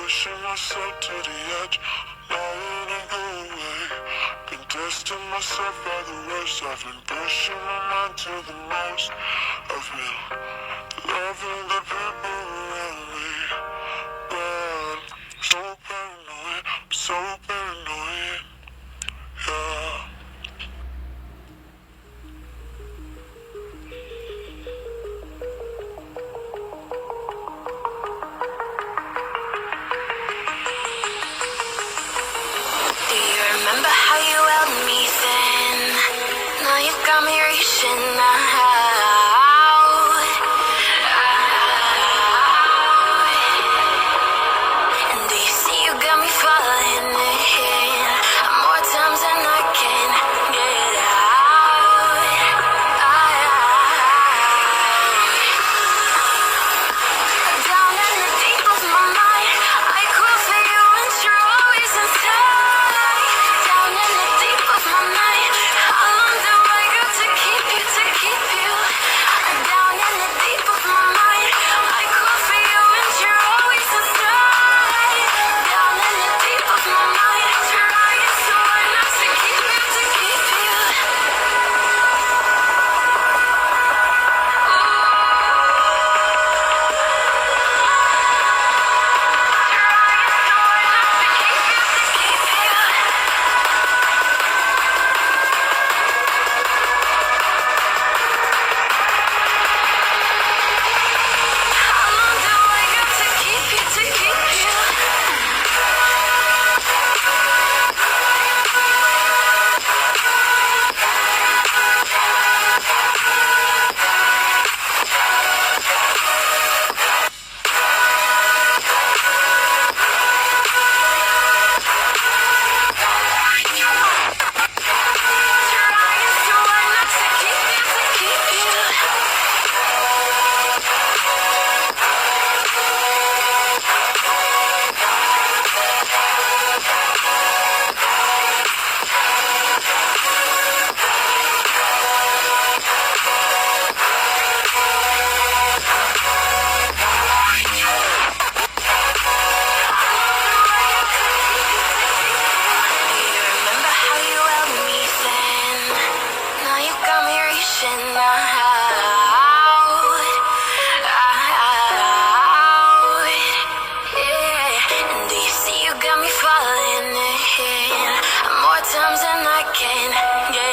pushing myself to the edge, not letting go away. Been testing myself by the worst. I've been pushing my mind to the most. I've been loving the people around me, but I'm so paranoid, I'm so paranoid, yeah. Remember how you held me then? Now you got me reaching out. And do you see you got me falling in more times than I can get out. Down in the deep of my mind, I crawl for you and you're always inside. Down in the deep of my mind, how long do I got to keep you, to keep you? Down in the deep of my mind, I crawl for you and you're always inside. Down in the deep of my mind, trying so hard not to keep you, to keep you. How long do I got to keep you, to keep you? Trying so hard not to keep you, to keep you. Remember how you held me then? Now you got me reaching out. Yeah. And do you see you got me falling in more times than I can get